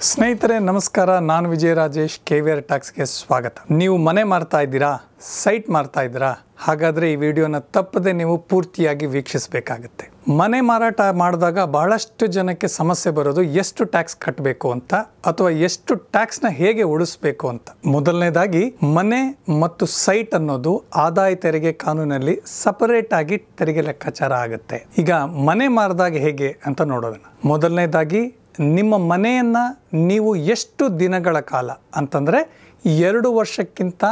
ಸ್ನೇಹಿತರೆ ನಮಸ್ಕಾರ, ನಾನು ವಿಜಯ ರಾಜೇಶ್, KVR ಟ್ಯಾಕ್ಸ್ಗೆ ಸ್ವಾಗತ. ನೀವು ಮನೆ ಮಾರ್ತಾ ಇದ್ದೀರಾ, ಸೈಟ್ ಮಾರ್ತಾ ಇದ್ದೀರಾ? ಹಾಗಾದರೆ ಈ ವಿಡಿಯೋನ ತಪ್ಪದೆ ನೀವು ಪೂರ್ತಿಯಾಗಿ ವೀಕ್ಷಿಸಬೇಕಾಗುತ್ತೆ. ಮನೆ ಮಾರಾಟ ಮಾಡಿದಾಗ ಬಹಳಷ್ಟು ಜನಕ್ಕೆ ಸಮಸ್ಯೆ ಬರೋದು ಎಷ್ಟು ಟ್ಯಾಕ್ಸ್ ಕಟ್ಟಬೇಕು ಅಂತ, ಅಥವಾ ಎಷ್ಟು ಟ್ಯಾಕ್ಸ್ನ ಹೇಗೆ ಉಳಿಸಬೇಕು ಅಂತ. ಮೊದಲನೇದಾಗಿ, ಮನೆ ಮತ್ತು ಸೈಟ್ ಅನ್ನೋದು ಆದಾಯ ತೆರಿಗೆ ಕಾನೂನಲ್ಲಿ ಸಪರೇಟ್ ಆಗಿ ತೆರಿಗೆ ಲೆಕ್ಕಾಚಾರ ಆಗುತ್ತೆ. ಈಗ ಮನೆ ಮಾರಿದಾಗ ಹೇಗೆ ಅಂತ ನೋಡೋಣ. ಮೊದಲನೇದಾಗಿ, ನಿಮ್ಮ ಮನೆಯನ್ನು ನೀವು ಎಷ್ಟು ದಿನಗಳ ಕಾಲ ಅಂತಂದರೆ 2 ವರ್ಷಕ್ಕಿಂತ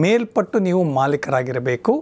ಮೇಲ್ಪಟ್ಟು ನೀವು ಮಾಲೀಕರಾಗಿರಬೇಕು.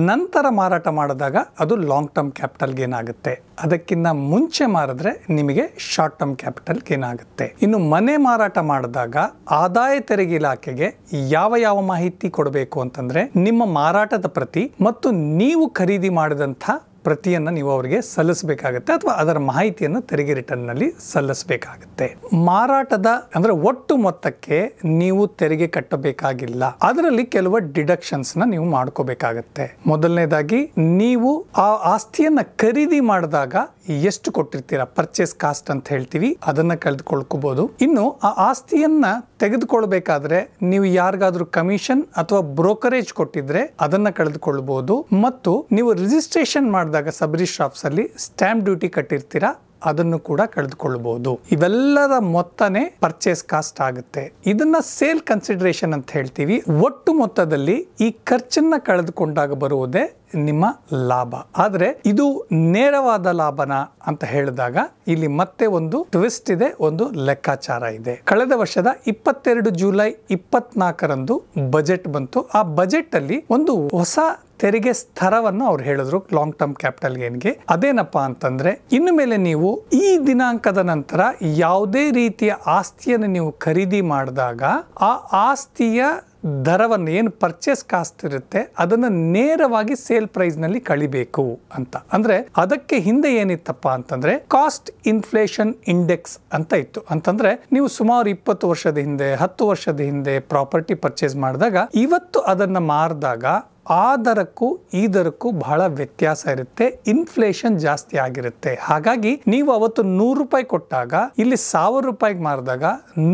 ನಂತರ ಮಾರಾಟ ಮಾಡಿದಾಗ ಅದು ಲಾಂಗ್ ಟರ್ಮ್ ಕ್ಯಾಪಿಟಲ್ ಗೇನ್ ಆಗುತ್ತೆ. ಅದಕ್ಕಿಂತ ಮುಂಚೆ ಮಾರಿದ್ರೆ ನಿಮಗೆ ಶಾರ್ಟ್ ಟರ್ಮ್ ಕ್ಯಾಪಿಟಲ್ ಗೇನ್ ಆಗುತ್ತೆ. ಇನ್ನು ಮನೆ ಮಾರಾಟ ಮಾಡಿದಾಗ ಆದಾಯ ತೆರಿಗೆ ಇಲಾಖೆಗೆ ಯಾವ ಮಾಹಿತಿ ಕೊಡಬೇಕು ಅಂತಂದ್ರೆ, ನಿಮ್ಮ ಮಾರಾಟದ ಪ್ರತಿ ಮತ್ತು ನೀವು ಖರೀದಿ ಮಾಡಿದಂಥ ಪ್ರತಿಯನ್ನು ನೀವು ಅವರಿಗೆ ಸಲ್ಲಿಸಬೇಕಾಗುತ್ತೆ, ಅಥವಾ ಅದರ ಮಾಹಿತಿಯನ್ನು ತೆರಿಗೆ ರಿಟರ್ನ್ ನಲ್ಲಿ ಸಲ್ಲಿಸಬೇಕಾಗುತ್ತೆ. ಮಾರಾಟದ ಅಂದ್ರೆ ಒಟ್ಟು ಮೊತ್ತಕ್ಕೆ ನೀವು ತೆರಿಗೆ ಕಟ್ಟಬೇಕಾಗಿಲ್ಲ. ಅದರಲ್ಲಿ ಕೆಲವು ಡಿಡಕ್ಷನ್ಸ್ ನ ನೀವು ಮಾಡ್ಕೋಬೇಕಾಗತ್ತೆ. ಮೊದಲನೇದಾಗಿ, ನೀವು ಆ ಆಸ್ತಿಯನ್ನ ಖರೀದಿ ಮಾಡಿದಾಗ ಎಷ್ಟು ಕೊಟ್ಟಿರ್ತೀರಾ, ಪರ್ಚೇಸ್ ಕಾಸ್ಟ್ ಅಂತ ಹೇಳ್ತೀವಿ, ಅದನ್ನ ಕಳೆದುಕೊಳ್ಕೋಬಹುದು. ಇನ್ನು ಆ ಆಸ್ತಿಯನ್ನ ತೆಗೆದುಕೊಳ್ಬೇಕಾದ್ರೆ ನೀವು ಯಾರಿಗಾದ್ರೂ ಕಮಿಷನ್ ಅಥವಾ ಬ್ರೋಕರೇಜ್ ಕೊಟ್ಟಿದ್ರೆ ಅದನ್ನ ಕಳೆದುಕೊಳ್ಬಹುದು. ಮತ್ತು ನೀವು ರಿಜಿಸ್ಟ್ರೇಷನ್ ಮಾಡಿದಾಗ ಸಬ್ ರಿಜಿಸ್ಟ್ರಿ ಆಫೀಸ್ ಅಲ್ಲಿ ಸ್ಟ್ಯಾಂಪ್ ಡ್ಯೂಟಿ ಕಟ್ಟಿರ್ತೀರಾ, ಅದನ್ನು ಕೂಡ ಕಳೆದುಕೊಳ್ಳಬಹುದು. ಇವೆಲ್ಲರ ಮೊತ್ತನೇ ಪರ್ಚೇಸ್ ಕಾಸ್ಟ್ ಆಗುತ್ತೆ. ಇದನ್ನ ಸೇಲ್ ಕನ್ಸಿಡರೇಷನ್ ಅಂತ ಹೇಳ್ತೀವಿ. ಒಟ್ಟು ಮೊತ್ತದಲ್ಲಿ ಈ ಖರ್ಚನ್ನ ಕಳೆದುಕೊಂಡಾಗ ಬರುವುದೇ ನಿಮ್ಮ ಲಾಭ. ಆದ್ರೆ ಇದು ನೇರವಾದ ಲಾಭನ ಅಂತ ಹೇಳಿದಾಗ ಇಲ್ಲಿ ಮತ್ತೆ ಒಂದು ಟ್ವಿಸ್ಟ್ ಇದೆ, ಒಂದು ಲೆಕ್ಕಾಚಾರ ಇದೆ. ಕಳೆದ ವರ್ಷದ 22 ಜುಲೈ 24ರಂದು ಬಜೆಟ್ ಬಂತು. ಆ ಬಜೆಟ್ ಅಲ್ಲಿ ಒಂದು ಹೊಸ ತೆರಿಗೆ ಸ್ತರವನ್ನು ಅವ್ರು ಹೇಳಿದ್ರು ಲಾಂಗ್ ಟರ್ಮ್ ಕ್ಯಾಪಿಟಲ್ ಗೇನ್ಗೆ. ಅದೇನಪ್ಪಾ ಅಂತಂದ್ರೆ, ಇನ್ನು ಮೇಲೆ ನೀವು ಈ ದಿನಾಂಕದ ನಂತರ ಯಾವುದೇ ರೀತಿಯ ಆಸ್ತಿಯನ್ನು ನೀವು ಖರೀದಿ ಮಾಡಿದಾಗ ಆ ಆಸ್ತಿಯ ದರವನ್ನು, ಏನು ಪರ್ಚೇಸ್ ಕಾಸ್ಟ್ ಇರುತ್ತೆ, ಅದನ್ನ ನೇರವಾಗಿ ಸೇಲ್ ಪ್ರೈಸ್ ನಲ್ಲಿ ಕಳಿಬೇಕು ಅಂತ. ಅಂದ್ರೆ ಅದಕ್ಕೆ ಹಿಂದೆ ಏನಿತ್ತಪ್ಪ ಅಂತಂದ್ರೆ ಕಾಸ್ಟ್ ಇನ್ಫ್ಲೇಷನ್ ಇಂಡೆಕ್ಸ್ ಅಂತ ಇತ್ತು. ಅಂತಂದ್ರೆ ನೀವು ಸುಮಾರು 20 ವರ್ಷದ ಹಿಂದೆ, 10 ವರ್ಷದ ಹಿಂದೆ ಪ್ರಾಪರ್ಟಿ ಪರ್ಚೇಸ್ ಮಾಡಿದಾಗ, ಇವತ್ತು ಅದನ್ನ ಮಾರಿದಾಗ ಆ ದರಕ್ಕೂ ಈ ದರಕ್ಕೂ ಬಹಳ ವ್ಯತ್ಯಾಸ ಇರುತ್ತೆ, ಇನ್ಫ್ಲೇಷನ್ ಜಾಸ್ತಿ ಆಗಿರುತ್ತೆ. ಹಾಗಾಗಿ ನೀವು ಅವತ್ತು 100 ರೂಪಾಯಿ ಕೊಟ್ಟಾಗ ಇಲ್ಲಿ 1000 ರೂಪಾಯಿಗೆ ಮಾರಿದಾಗ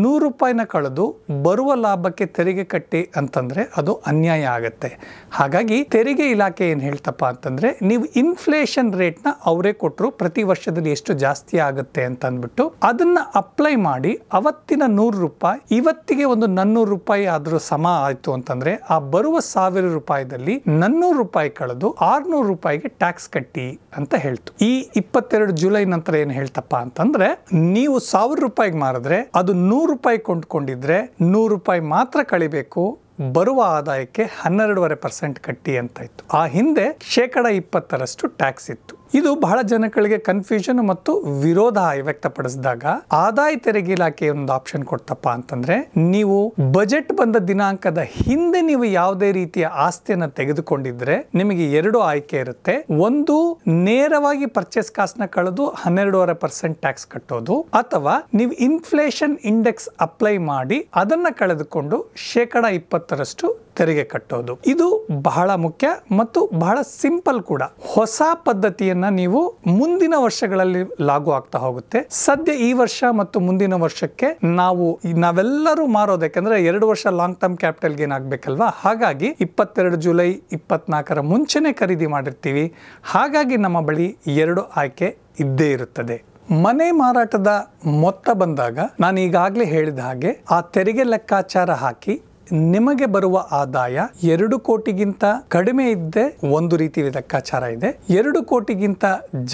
100 ರೂಪಾಯಿನ ಕಳೆದು ಬರುವ ಲಾಭಕ್ಕೆ ತೆರಿಗೆ ಕಟ್ಟಿ ಅಂತಂದ್ರೆ ಅದು ಅನ್ಯಾಯ ಆಗುತ್ತೆ. ಹಾಗಾಗಿ ತೆರಿಗೆ ಇಲಾಖೆ ಏನ್ ಹೇಳ್ತಪ್ಪ ಅಂತಂದ್ರೆ, ನೀವು ಇನ್ಫ್ಲೇಷನ್ ರೇಟ್ ನ ಅವರೇ ಕೊಟ್ಟರು ಪ್ರತಿ ವರ್ಷದಲ್ಲಿ ಎಷ್ಟು ಜಾಸ್ತಿ ಆಗುತ್ತೆ ಅಂತ ಅಂದ್ಬಿಟ್ಟು ಅದನ್ನ ಅಪ್ಲೈ ಮಾಡಿ ಅವತ್ತಿನ 100 ರೂಪಾಯಿ ಇವತ್ತಿಗೆ ಒಂದು 400 ರೂಪಾಯಿ ಆದ್ರೂ ಸಮ ಆಯ್ತು ಅಂತಂದ್ರೆ, ಆ ಬರುವ 1000 ರೂಪಾಯಿದಲ್ಲಿ 400 ರೂಪಾಯಿ ಕಳೆದು 600 ರೂಪಾಯಿಗೆ ಟ್ಯಾಕ್ಸ್ ಕಟ್ಟಿ ಅಂತ ಹೇಳ್ತು. ಈ 22 ಜುಲೈ ನಂತರ ಏನ್ ಹೇಳ್ತಪ್ಪ ಅಂತಂದ್ರೆ, ನೀವು 1000 ರೂಪಾಯಿಗೆ ಮಾರಿದ್ರೆ ಅದು 100 ರೂಪಾಯಿ ಕೊಂಡ್ಕೊಂಡಿದ್ರೆ 100 ರೂಪಾಯಿ ಮಾತ್ರ ಕಳಿಬೇಕು, ಬರುವ ಆದಾಯಕ್ಕೆ 12.5% ಕಟ್ಟಿ ಅಂತ ಇತ್ತು. ಆ ಹಿಂದೆ 20% ಟ್ಯಾಕ್ಸ್ ಇತ್ತು. ಇದು ಬಹಳ ಜನಗಳಿಗೆ ಕನ್ಫ್ಯೂಷನ್ ಮತ್ತು ವಿರೋಧ ವ್ಯಕ್ತಪಡಿಸಿದಾಗ ಆದಾಯ ತೆರಿಗೆ ಇಲಾಖೆ ಒಂದು ಆಪ್ಷನ್ ಕೊಡ್ತಪ್ಪ ಅಂತಂದ್ರೆ, ನೀವು ಬಜೆಟ್ ಬಂದ ದಿನಾಂಕದ ಹಿಂದೆ ನೀವು ಯಾವುದೇ ರೀತಿಯ ಆಸ್ತಿಯನ್ನ ತೆಗೆದುಕೊಂಡಿದ್ರೆ ನಿಮಗೆ 2 ಆಯ್ಕೆ ಇರುತ್ತೆ. ಒಂದು, ನೇರವಾಗಿ ಪರ್ಚೇಸ್ ಕಾಸ್ಟ್ ನ ಕಳೆದು 12.5% ಟ್ಯಾಕ್ಸ್ ಕಟ್ಟೋದು, ಅಥವಾ ನೀವು ಇನ್ಫ್ಲೇಷನ್ ಇಂಡೆಕ್ಸ್ ಅಪ್ಲೈ ಮಾಡಿ ಅದನ್ನ ಕಳೆದುಕೊಂಡು 20% ತೆರಿಗೆ ಕಟ್ಟೋದು. ಇದು ಬಹಳ ಮುಖ್ಯ ಮತ್ತು ಬಹಳ ಸಿಂಪಲ್ ಕೂಡ. ಹೊಸ ಪದ್ಧತಿಯನ್ನ ನೀವು ಮುಂದಿನ ವರ್ಷಗಳಲ್ಲಿ ಲಾಗು ಆಗ್ತಾ ಹೋಗುತ್ತೆ. ಸದ್ಯ ಈ ವರ್ಷ ಮತ್ತು ಮುಂದಿನ ವರ್ಷಕ್ಕೆ ನಾವೆಲ್ಲರೂ ಮಾರೋದು, ಯಾಕಂದ್ರೆ 2 ವರ್ಷ ಲಾಂಗ್ ಟರ್ಮ್ ಕ್ಯಾಪಿಟಲ್ ಗೇನ್ ಆಗ್ಬೇಕಲ್ವಾ. ಹಾಗಾಗಿ 22 ಜುಲೈ 24ರ ಮುಂಚೆನೆ ಖರೀದಿ ಮಾಡಿರ್ತೀವಿ. ಹಾಗಾಗಿ ನಮ್ಮ ಬಳಿ 2 ಆಯ್ಕೆ ಇದ್ದೇ ಇರುತ್ತದೆ. ಮನೆ ಮಾರಾಟದ ಮೊತ್ತ ಬಂದಾಗ ನಾನು ಈಗಾಗಲೇ ಹೇಳಿದ ಹಾಗೆ ಆ ತೆರಿಗೆ ಲೆಕ್ಕಾಚಾರ ಹಾಕಿ ನಿಮಗೆ ಬರುವ ಆದಾಯ 2 ಕೋಟಿಗಿಂತ ಕಡಿಮೆ ಇದ್ದೆ ಒಂದು ರೀತಿ ಲೆಕ್ಕಾಚಾರ ಇದೆ, 2 ಕೋಟಿಗಿಂತ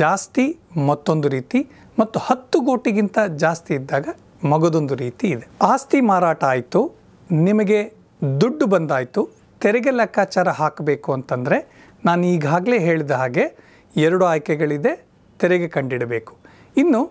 ಜಾಸ್ತಿ ಮತ್ತೊಂದು ರೀತಿ, ಮತ್ತು 10 ಕೋಟಿಗಿಂತ ಜಾಸ್ತಿ ಇದ್ದಾಗ ಮಗದೊಂದು ರೀತಿ ಇದೆ. ಆಸ್ತಿ ಮಾರಾಟ ಆಯಿತು, ನಿಮಗೆ ದುಡ್ಡು ಬಂದಾಯಿತು, ತೆರಿಗೆ ಲೆಕ್ಕಾಚಾರ ಹಾಕಬೇಕು ಅಂತಂದರೆ ನಾನು ಈಗಾಗಲೇ ಹೇಳಿದ ಹಾಗೆ 2 ಆಯ್ಕೆಗಳಿದೆ, ತೆರಿಗೆ ಕಂಡಿಡಬೇಕು. ಇನ್ನು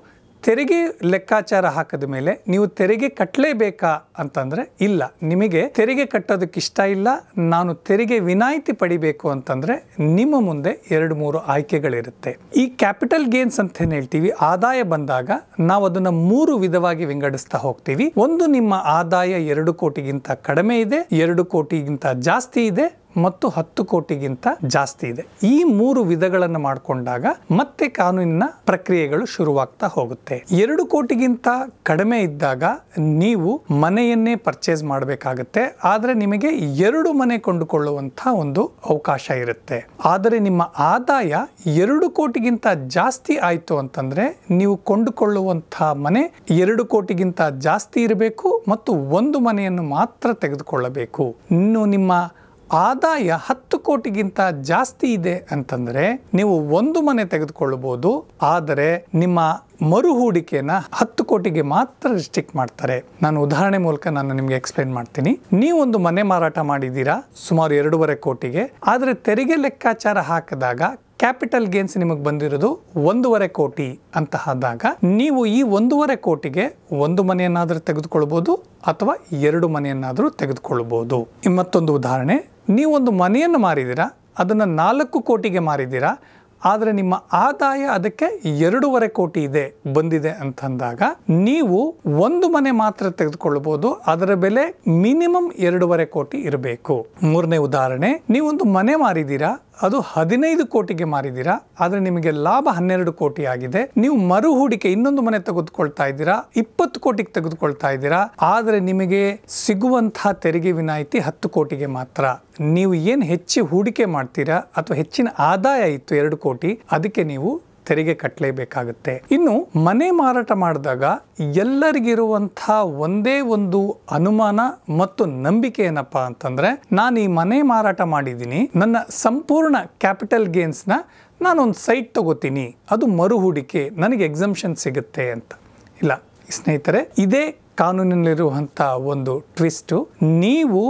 ತೆರಿಗೆ ಲೆಕ್ಕಾಚಾರ ಹಾಕಿದ ಮೇಲೆ ನೀವು ತೆರಿಗೆ ಕಟ್ಟಲೇಬೇಕಾ ಅಂತಂದ್ರೆ ಇಲ್ಲ, ನಿಮಗೆ ತೆರಿಗೆ ಕಟ್ಟೋದಕ್ಕೆ ಇಷ್ಟ ಇಲ್ಲ, ನಾನು ತೆರಿಗೆ ವಿನಾಯಿತಿ ಪಡಿಬೇಕು ಅಂತಂದ್ರೆ ನಿಮ್ಮ ಮುಂದೆ 2-3 ಆಯ್ಕೆಗಳಿರುತ್ತೆ. ಈ ಕ್ಯಾಪಿಟಲ್ ಗೇನ್ಸ್ ಅಂತ ಏನ್ ಹೇಳ್ತೀವಿ, ಆದಾಯ ಬಂದಾಗ ನಾವು ಅದನ್ನ 3 ವಿಧವಾಗಿ ವಿಂಗಡಿಸ್ತಾ ಹೋಗ್ತೀವಿ. ಒಂದು, ನಿಮ್ಮ ಆದಾಯ 2 ಕೋಟಿಗಿಂತ ಕಡಿಮೆ ಇದೆ, 2 ಕೋಟಿಗಿಂತ ಜಾಸ್ತಿ ಇದೆ, ಮತ್ತು 10 ಕೋಟಿಗಿಂತ ಜಾಸ್ತಿ ಇದೆ. ಈ 3 ವಿಧಗಳನ್ನು ಮಾಡಿಕೊಂಡಾಗ ಮತ್ತೆ ಕಾನೂನಿನ ಪ್ರಕ್ರಿಯೆಗಳು ಶುರುವಾಗ್ತಾ ಹೋಗುತ್ತೆ. 2 ಕೋಟಿಗಿಂತ ಕಡಿಮೆ ಇದ್ದಾಗ ನೀವು ಮನೆಯನ್ನೇ ಪರ್ಚೇಸ್ ಮಾಡಬೇಕಾಗುತ್ತೆ. ಆದರೆ ನಿಮಗೆ 2 ಮನೆ ಕೊಂಡುಕೊಳ್ಳುವಂತಹ ಒಂದು ಅವಕಾಶ ಇರುತ್ತೆ. ಆದರೆ ನಿಮ್ಮ ಆದಾಯ 2 ಕೋಟಿಗಿಂತ ಜಾಸ್ತಿ ಆಯ್ತು ಅಂತಂದ್ರೆ ನೀವು ಕೊಂಡುಕೊಳ್ಳುವಂತಹ ಮನೆ 2 ಕೋಟಿಗಿಂತ ಜಾಸ್ತಿ ಇರಬೇಕು ಮತ್ತು 1 ಮನೆಯನ್ನು ಮಾತ್ರ ತೆಗೆದುಕೊಳ್ಳಬೇಕು. ಇನ್ನು ನಿಮ್ಮ ಆದಾಯ 10 ಕೋಟಿಗಿಂತ ಜಾಸ್ತಿ ಇದೆ ಅಂತಂದ್ರೆ ನೀವು 1 ಮನೆ ತೆಗೆದುಕೊಳ್ಳಬಹುದು. ಆದರೆ ನಿಮ್ಮ ಮರು ಹೂಡಿಕೆನ 10 ಕೋಟಿಗೆ ಮಾತ್ರ ರಿಸ್ಟ್ರಿಕ್ಟ್ ಮಾಡ್ತಾರೆ. ನಾನು ಉದಾಹರಣೆ ಮೂಲಕ ನಾನು ನಿಮಗೆ ಎಕ್ಸ್ಪ್ಲೈನ್ ಮಾಡ್ತೀನಿ. ನೀವೊಂದು ಮನೆ ಮಾರಾಟ ಮಾಡಿದ್ದೀರಾ ಸುಮಾರು 2.5 ಕೋಟಿಗೆ. ಆದರೆ ತೆರಿಗೆ ಲೆಕ್ಕಾಚಾರ ಹಾಕಿದಾಗ ಕ್ಯಾಪಿಟಲ್ ಗೇನ್ಸ್ ನಿಮಗೆ ಬಂದಿರೋದು 1.5 ಕೋಟಿ ಅಂತ ಆದಾಗ ನೀವು ಈ 1.5 ಕೋಟಿಗೆ 1 ಮನೆಯನ್ನಾದರೂ ತೆಗೆದುಕೊಳ್ಬಹುದು ಅಥವಾ 2 ಮನೆಯನ್ನಾದರೂ ತೆಗೆದುಕೊಳ್ಬಹುದು. ಮತ್ತೊಂದು ಉದಾಹರಣೆ, ನೀವೊಂದು ಮನೆಯನ್ನು ಮಾರಿದ್ದೀರಾ, ಅದನ್ನು 4 ಕೋಟಿಗೆ ಮಾರಿದ್ದೀರಾ, ಆದರೆ ನಿಮ್ಮ ಆದಾಯ ಅದಕ್ಕೆ 2.5 ಕೋಟಿ ಬಂದಿದೆ ಅಂತಂದಾಗ ನೀವು 1 ಮನೆ ಮಾತ್ರ ತೆಗೆದುಕೊಳ್ಳಬಹುದು. ಅದರ ಬೆಲೆ ಮಿನಿಮಮ್ 2.5 ಕೋಟಿ ಇರಬೇಕು. 3ನೇ ಉದಾಹರಣೆ, ನೀವೊಂದು ಮನೆ ಮಾರಿದ್ದೀರಾ, ಅದು 15 ಕೋಟಿಗೆ ಮಾರಿದ್ದೀರಾ, ಆದರೆ ನಿಮಗೆ ಲಾಭ 12 ಕೋಟಿ ಆಗಿದೆ. ನೀವು ಮರು ಹೂಡಿಕೆ ಇನ್ನೊಂದು ಮನೆ ತೆಗೆದುಕೊಳ್ತಾ ಇದ್ದೀರಾ, 20 ಕೋಟಿಗೆ ತೆಗೆದುಕೊಳ್ತಾ ಇದ್ದೀರಾ, ಆದರೆ ನಿಮಗೆ ಸಿಗುವಂತಹ ತೆರಿಗೆ ವಿನಾಯಿತಿ 10 ಕೋಟಿಗೆ ಮಾತ್ರ. ನೀವು ಏನು ಹೆಚ್ಚು ಹೂಡಿಕೆ ಮಾಡ್ತೀರಾ ಅಥವಾ ಹೆಚ್ಚಿನ ಆದಾಯ ಇತ್ತು 2 ಕೋಟಿ, ಅದಕ್ಕೆ ನೀವು ತೆರಿಗೆ ಕಟ್ಟಲೇಬೇಕಾಗುತ್ತೆ. ಇನ್ನು ಮನೆ ಮಾರಾಟ ಮಾಡಿದಾಗ ಎಲ್ಲರಿಗಿರುವಂತಹ ಒಂದೇ ಒಂದು ಅನುಮಾನ ಮತ್ತು ನಂಬಿಕೆ ಏನಪ್ಪಾ ಅಂತಂದ್ರೆ, ನಾನು ಈ ಮನೆ ಮಾರಾಟ ಮಾಡಿದ್ದೀನಿ, ನನ್ನ ಸಂಪೂರ್ಣ ಕ್ಯಾಪಿಟಲ್ ಗೇನ್ಸ್ನ ನಾನೊಂದು ಸೈಟ್ ತಗೋತೀನಿ, ಅದು ಮರು ಹೂಡಿಕೆ, ನನಗೆ ಎಕ್ಸಂಪ್ಷನ್ ಸಿಗುತ್ತೆ ಅಂತ. ಇಲ್ಲ ಸ್ನೇಹಿತರೆ, ಇದೇ ಕಾನೂನಿನಲ್ಲಿರುವಂಥ ಒಂದು ಟ್ವಿಸ್ಟು. ನೀವು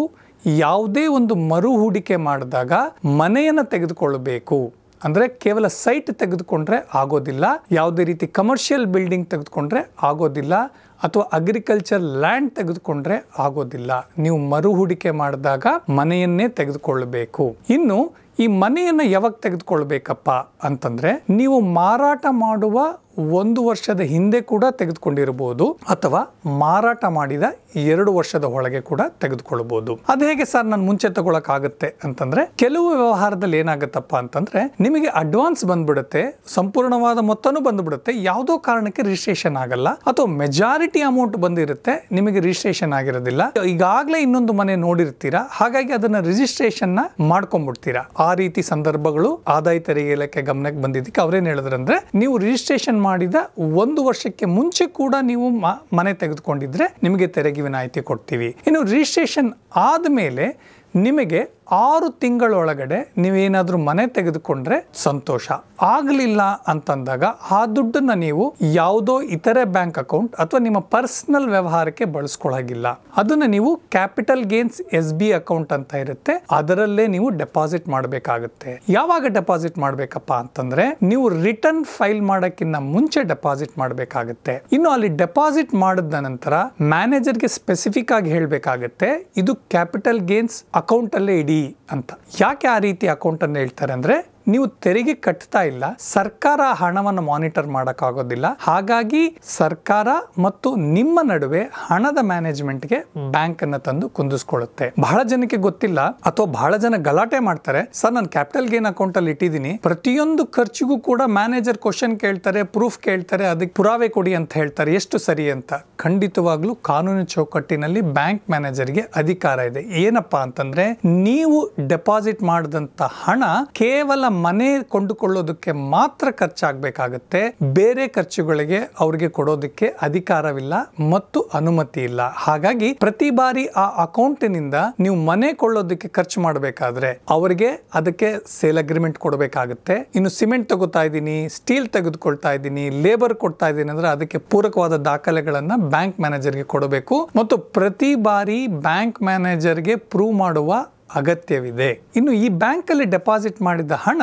ಯಾವುದೇ ಒಂದು ಮರು ಹೂಡಿಕೆ ಮಾಡಿದಾಗ ಮನೆಯನ್ನು ತೆಗೆದುಕೊಳ್ಳಬೇಕು. ಅಂದರೆ ಕೇವಲ ಸೈಟ್ ತೆಗೆದುಕೊಂಡ್ರೆ ಆಗೋದಿಲ್ಲ, ಯಾವುದೇ ರೀತಿ ಕಮರ್ಷಿಯಲ್ ಬಿಲ್ಡಿಂಗ್ ತೆಗೆದುಕೊಂಡ್ರೆ ಆಗೋದಿಲ್ಲ, ಅಥವಾ ಅಗ್ರಿಕಲ್ಚರ್ ಲ್ಯಾಂಡ್ ತೆಗೆದುಕೊಂಡ್ರೆ ಆಗೋದಿಲ್ಲ. ನೀವು ಮರು ಹೂಡಿಕೆ ಮಾಡಿದಾಗ ಮನೆಯನ್ನೇ ತೆಗೆದುಕೊಳ್ಳಬೇಕು. ಇನ್ನು ಈ ಮನೆಯನ್ನು ಯಾವಾಗ ತೆಗೆದುಕೊಳ್ಬೇಕಪ್ಪ ಅಂತಂದ್ರೆ, ನೀವು ಮಾರಾಟ ಮಾಡುವ 1 ವರ್ಷದ ಹಿಂದೆ ಕೂಡ ತೆಗೆದುಕೊಂಡಿರಬಹುದು, ಅಥವಾ ಮಾರಾಟ ಮಾಡಿದ 2 ವರ್ಷದ ಒಳಗೆ ಕೂಡ ತೆಗೆದುಕೊಳ್ಳಬಹುದು. ಅದು ಹೇಗೆ ಸರ್ ನಾನು ಮುಂಚೆ ತಗೊಳಕ್ಕಾಗತ್ತೆ ಅಂತಂದ್ರೆ, ಕೆಲವು ವ್ಯವಹಾರದಲ್ಲಿ ಏನಾಗುತ್ತಪ್ಪ ಅಂತಂದ್ರೆ, ನಿಮಗೆ ಅಡ್ವಾನ್ಸ್ ಬಂದ್ಬಿಡುತ್ತೆ, ಸಂಪೂರ್ಣವಾದ ಮೊತ್ತನೂ ಬಂದ್ಬಿಡುತ್ತೆ, ಯಾವುದೋ ಕಾರಣಕ್ಕೆ ರಿಜಿಸ್ಟ್ರೇಷನ್ ಆಗಲ್ಲ, ಅಥವಾ ಮೆಜಾರಿಟಿ ಅಮೌಂಟ್ ಬಂದಿರುತ್ತೆ, ನಿಮಗೆ ರಿಜಿಸ್ಟ್ರೇಷನ್ ಆಗಿರೋದಿಲ್ಲ. ಈಗಾಗಲೇ ಇನ್ನೊಂದು ಮನೆ ನೋಡಿರ್ತೀರಾ, ಹಾಗಾಗಿ ಅದನ್ನ ರಿಜಿಸ್ಟ್ರೇಷನ್ ನ ಮಾಡ್ಕೊಂಡ್ಬಿಡ್ತೀರಾ. ಆ ರೀತಿ ಸಂದರ್ಭಗಳು ಆದಾಯ ತೆರಿಗೆ ಇಲಾಖೆ ಗಮನಕ್ಕೆ ಬಂದಿದ್ದಕ್ಕೆ ಅವ್ರೇನ್ ಹೇಳಿದ್ರಂದ್ರೆ, ನೀವು ರಿಜಿಸ್ಟ್ರೇಷನ್ ಮಾಡಿದ 1 ವರ್ಷಕ್ಕೆ ಮುಂಚೆ ಕೂಡ ನೀವು ಮನೆ ತೆಗೆದುಕೊಂಡಿದ್ರೆ ನಿಮಗೆ ತೆರಿಗೆ ವಿನಾಯಿತಿ ಕೊಡ್ತೀವಿ. ಇನ್ನು ರಿಜಿಸ್ಟ್ರೇಷನ್ ಆದ್ಮೇಲೆ ನಿಮಗೆ 6 ತಿಂಗಳೊಳಗಡೆ ನೀವೇನಾದ್ರೂ ಮನೆ ತೆಗೆದುಕೊಂಡ್ರೆ ಸಂತೋಷ. ಆಗಲಿಲ್ಲ ಅಂತಂದಾಗ ಆ ದುಡ್ಡನ್ನ ನೀವು ಯಾವುದೋ ಇತರೆ ಬ್ಯಾಂಕ್ ಅಕೌಂಟ್ ಅಥವಾ ನಿಮ್ಮ ಪರ್ಸನಲ್ ವ್ಯವಹಾರಕ್ಕೆ ಬಳಸ್ಕೊಳ್ಳಾಗಿಲ್ಲ. ಅದನ್ನ ನೀವು ಕ್ಯಾಪಿಟಲ್ ಗೇನ್ಸ್ SB ಅಕೌಂಟ್ ಅಂತ ಇರುತ್ತೆ, ಅದರಲ್ಲೇ ನೀವು ಡೆಪಾಸಿಟ್ ಮಾಡಬೇಕಾಗುತ್ತೆ. ಯಾವಾಗ ಡೆಪಾಸಿಟ್ ಮಾಡಬೇಕಪ್ಪ ಅಂತಂದ್ರೆ, ನೀವು ರಿಟರ್ನ್ ಫೈಲ್ ಮಾಡೋಕ್ಕಿಂತ ಮುಂಚೆ ಡೆಪಾಸಿಟ್ ಮಾಡಬೇಕಾಗುತ್ತೆ. ಇನ್ನು ಅಲ್ಲಿ ಡೆಪಾಸಿಟ್ ಮಾಡಿದ ನಂತರ ಮ್ಯಾನೇಜರ್ಗೆ ಸ್ಪೆಸಿಫಿಕ್ ಆಗಿ ಹೇಳಬೇಕಾಗುತ್ತೆ, ಇದು ಕ್ಯಾಪಿಟಲ್ ಗೇನ್ಸ್ ಅಕೌಂಟ್ ಅಲ್ಲೇ ಇಡಿ ಅಂತ. ಯಾಕೆ ಆ ರೀತಿ ಅಕೌಂಟ್ ಅನ್ನು ಹೇಳ್ತಾರೆ ಅಂದ್ರೆ, ನೀವು ತೆರಿಗೆ ಕಟ್ತಾ ಇಲ್ಲ, ಸರ್ಕಾರ ಹಣವನ್ನು ಮಾನಿಟರ್ ಮಾಡೋಕ್ಕಾಗೋದಿಲ್ಲ. ಹಾಗಾಗಿ ಸರ್ಕಾರ ಮತ್ತು ನಿಮ್ಮ ನಡುವೆ ಹಣದ ಮ್ಯಾನೇಜ್ಮೆಂಟ್ಗೆ ಬ್ಯಾಂಕ್ ಅನ್ನ ತಂದು ಕುಂದಿಸ್ಕೊಳ್ಳುತ್ತೆ. ಬಹಳ ಜನಕ್ಕೆ ಗೊತ್ತಿಲ್ಲ, ಅಥವಾ ಬಹಳ ಜನ ಗಲಾಟೆ ಮಾಡ್ತಾರೆ, ಸರ್ ನಾನು ಕ್ಯಾಪಿಟಲ್ ಗೇನ್ ಅಕೌಂಟ್ ಅಲ್ಲಿ ಇಟ್ಟಿದ್ದೀನಿ, ಪ್ರತಿಯೊಂದು ಖರ್ಚಿಗೂ ಕೂಡ ಮ್ಯಾನೇಜರ್ ಕ್ವಶನ್ ಕೇಳ್ತಾರೆ, ಪ್ರೂಫ್ ಕೇಳ್ತಾರೆ, ಅದಕ್ಕೆ ಪುರಾವೆ ಕೊಡಿ ಅಂತ ಹೇಳ್ತಾರೆ, ಎಷ್ಟು ಸರಿ ಅಂತ. ಖಂಡಿತವಾಗ್ಲೂ ಕಾನೂನು ಚೌಕಟ್ಟಿನಲ್ಲಿ ಬ್ಯಾಂಕ್ ಮ್ಯಾನೇಜರ್ಗೆ ಅಧಿಕಾರ ಇದೆ. ಏನಪ್ಪಾ ಅಂತಂದ್ರೆ, ನೀವು ಡೆಪಾಸಿಟ್ ಮಾಡಿದಂತ ಹಣ ಕೇವಲ ಮನೆ ಕೊಂಡುಕೊಳ್ಳೋದಕ್ಕೆ ಮಾತ್ರ ಖರ್ಚಾಗಬೇಕಾಗತ್ತೆ, ಬೇರೆ ಖರ್ಚುಗಳಿಗೆ ಅವ್ರಿಗೆ ಕೊಡೋದಕ್ಕೆ ಅಧಿಕಾರವಿಲ್ಲ ಮತ್ತು ಅನುಮತಿ ಇಲ್ಲ. ಹಾಗಾಗಿ ಪ್ರತಿ ಬಾರಿ ಆ ಅಕೌಂಟಿನಿಂದ ನೀವು ಮನೆ ಕೊಳ್ಳೋದಕ್ಕೆ ಖರ್ಚು ಮಾಡಬೇಕಾದ್ರೆ ಅವರಿಗೆ ಅದಕ್ಕೆ ಸೇಲ್ ಅಗ್ರಿಮೆಂಟ್ ಕೊಡಬೇಕಾಗುತ್ತೆ. ಇನ್ನು ಸಿಮೆಂಟ್ ತಗೋತಾ ಇದ್ದೀನಿ, ಸ್ಟೀಲ್ ತೆಗೆದುಕೊಳ್ತಾ ಇದ್ದೀನಿ, ಲೇಬರ್ ಕೊಡ್ತಾ ಇದ್ದೀನಿ ಅಂದ್ರೆ ಅದಕ್ಕೆ ಪೂರಕವಾದ ದಾಖಲೆಗಳನ್ನ ಬ್ಯಾಂಕ್ ಮ್ಯಾನೇಜರ್ಗೆ ಕೊಡಬೇಕು, ಮತ್ತು ಪ್ರತಿ ಬಾರಿ ಬ್ಯಾಂಕ್ ಮ್ಯಾನೇಜರ್ಗೆ ಪ್ರೂವ್ ಮಾಡುವ ಅಗತ್ಯವಿದೆ. ಇನ್ನು ಈ ಬ್ಯಾಂಕ್ ಅಲ್ಲಿ ಡೆಪಾಸಿಟ್ ಮಾಡಿದ ಹಣ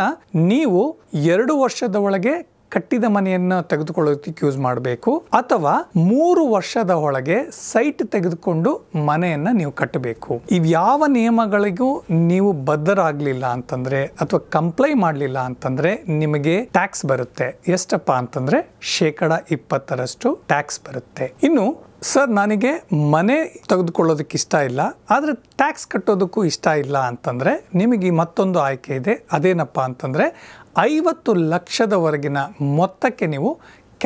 ನೀವು 2 ವರ್ಷದ ಒಳಗೆ ಕಟ್ಟಿದ ಮನೆಯನ್ನು ತೆಗೆದುಕೊಳ್ಳೋದಕ್ಕೆ ಯೂಸ್ ಮಾಡಬೇಕು, ಅಥವಾ 3 ವರ್ಷದ ಒಳಗೆ ಸೈಟ್ ತೆಗೆದುಕೊಂಡು ಮನೆಯನ್ನ ನೀವು ಕಟ್ಟಬೇಕು. ಇವ್ಯಾವ ನಿಯಮಗಳಿಗೂ ನೀವು ಬದ್ಧರಾಗ್ಲಿಲ್ಲ ಅಂತಂದ್ರೆ ಅಥವಾ ಕಂಪ್ಲೈ ಮಾಡಲಿಲ್ಲ ಅಂತಂದ್ರೆ ನಿಮಗೆ ಟ್ಯಾಕ್ಸ್ ಬರುತ್ತೆ. ಎಷ್ಟಪ್ಪ ಅಂತಂದ್ರೆ 20% ಟ್ಯಾಕ್ಸ್ ಬರುತ್ತೆ. ಇನ್ನು ಸರ್ ನನಗೆ ಮನೆ ತೆಗೆದುಕೊಳ್ಳೋದಕ್ಕೆ ಇಷ್ಟ ಇಲ್ಲ, ಆದರೆ ಟ್ಯಾಕ್ಸ್ ಕಟ್ಟೋದಕ್ಕೂ ಇಷ್ಟ ಇಲ್ಲ ಅಂತಂದರೆ ನಿಮಗೆ ಮತ್ತೊಂದು ಆಯ್ಕೆ ಇದೆ. ಅದೇನಪ್ಪ ಅಂತಂದರೆ 50 ಲಕ್ಷದವರೆಗಿನ ಮೊತ್ತಕ್ಕೆ ನೀವು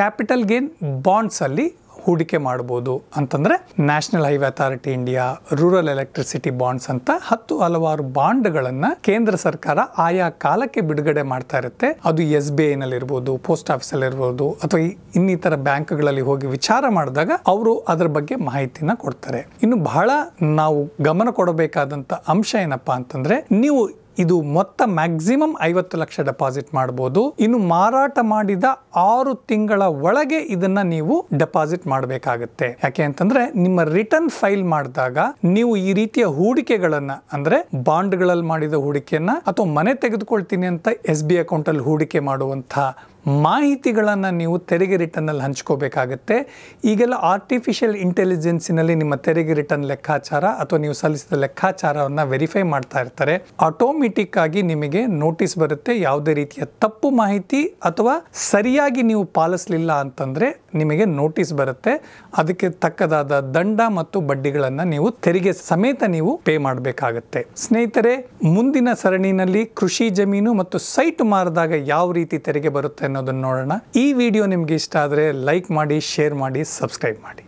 ಕ್ಯಾಪಿಟಲ್ ಗೇನ್ ಬಾಂಡ್ಸಲ್ಲಿ ಹೂಡಿಕೆ ಮಾಡ್ಬೋದು. ಅಂತಂದರೆ national highway authority India, rural electricity bonds ಅಂತ ಹಲವಾರು ಬಾಂಡ್ಗಳನ್ನು ಕೇಂದ್ರ ಸರ್ಕಾರ ಆಯಾ ಕಾಲಕ್ಕೆ ಬಿಡುಗಡೆ ಮಾಡ್ತಾ ಇರುತ್ತೆ. ಅದು SBI ನಲ್ಲಿರ್ಬೋದು, ಪೋಸ್ಟ್ ಆಫೀಸಲ್ಲಿ ಇರ್ಬೋದು, ಅಥವಾ ಇನ್ನಿತರ ಬ್ಯಾಂಕ್ಗಳಲ್ಲಿ ಹೋಗಿ ವಿಚಾರ ಮಾಡಿದಾಗ ಅವರು ಅದರ ಬಗ್ಗೆ ಮಾಹಿತಿನ ಕೊಡ್ತಾರೆ. ಇನ್ನು ಬಹಳ ನಾವು ಗಮನ ಕೊಡಬೇಕಾದಂಥ ಅಂಶ ಏನಪ್ಪಾ ಅಂತಂದರೆ, ನೀವು ಇದು ಮೊತ್ತ ಮ್ಯಾಕ್ಸಿಮಮ್ 50 ಲಕ್ಷ ಡೆಪಾಸಿಟ್ ಮಾಡಬಹುದು. ಇನ್ನು ಮಾರಾಟ ಮಾಡಿದ 6 ತಿಂಗಳ ಒಳಗೆ ಇದನ್ನ ನೀವು ಡೆಪಾಸಿಟ್ ಮಾಡಬೇಕಾಗುತ್ತೆ. ಯಾಕೆ ಅಂತಂದ್ರೆ ನಿಮ್ಮ ರಿಟರ್ನ್ ಫೈಲ್ ಮಾಡಿದಾಗ ನೀವು ಈ ರೀತಿಯ ಹೂಡಿಕೆಗಳನ್ನ, ಅಂದ್ರೆ ಬಾಂಡ್ಗಳಲ್ಲಿ ಮಾಡಿದ ಹೂಡಿಕೆಯನ್ನ ಅಥವಾ ಮನೆ ತೆಗೆದುಕೊಳ್ತೀನಿ ಅಂತ SBI ಅಕೌಂಟ್ ಅಲ್ಲಿ ಹೂಡಿಕೆ ಮಾಡುವಂತಹ ಮಾಹಿತಿಗಳನ್ನು ನೀವು ತೆರಿಗೆ ರಿಟರ್ನಲ್ಲಿ ಹಂಚ್ಕೋಬೇಕಾಗತ್ತೆ. ಈಗೆಲ್ಲ ಆರ್ಟಿಫಿಷಿಯಲ್ ಇಂಟೆಲಿಜೆನ್ಸಿನಲ್ಲಿ ನಿಮ್ಮ ತೆರಿಗೆ ರಿಟರ್ನ್ ಲೆಕ್ಕಾಚಾರ ಅಥವಾ ನೀವು ಸಲ್ಲಿಸಿದ ಲೆಕ್ಕಾಚಾರವನ್ನು ವೆರಿಫೈ ಮಾಡ್ತಾ ಇರ್ತಾರೆ. ಆಟೋಮೆಟಿಕ್ ಆಗಿ ನಿಮಗೆ ನೋಟಿಸ್ ಬರುತ್ತೆ. ಯಾವುದೇ ರೀತಿಯ ತಪ್ಪು ಮಾಹಿತಿ ಅಥವಾ ಸರಿಯಾಗಿ ನೀವು ಪಾಲಿಸಲಿಲ್ಲ ಅಂತಂದರೆ ನಿಮಗೆ ನೋಟಿಸ್ ಬರುತ್ತೆ. ಅದಕ್ಕೆ ತಕ್ಕದಾದ ದಂಡ ಮತ್ತು ಬಡ್ಡಿಗಳನ್ನು ನೀವು ತೆರಿಗೆ ಸಮೇತ ನೀವು ಪೇ ಮಾಡಬೇಕಾಗತ್ತೆ. ಸ್ನೇಹಿತರೆ, ಮುಂದಿನ ಸರಣಿನಲ್ಲಿ ಕೃಷಿ ಜಮೀನು ಮತ್ತು ಸೈಟ್ ಮಾರಿದಾಗ ಯಾವ ರೀತಿ ತೆರಿಗೆ ಬರುತ್ತೆ ಅನ್ನೋದನ್ನು ನೋಡೋಣ. ಈ ವಿಡಿಯೋ ನಿಮ್ಗೆ ಇಷ್ಟ ಆದರೆ ಲೈಕ್ ಮಾಡಿ, ಶೇರ್ ಮಾಡಿ, ಸಬ್ಸ್ಕ್ರೈಬ್ ಮಾಡಿ.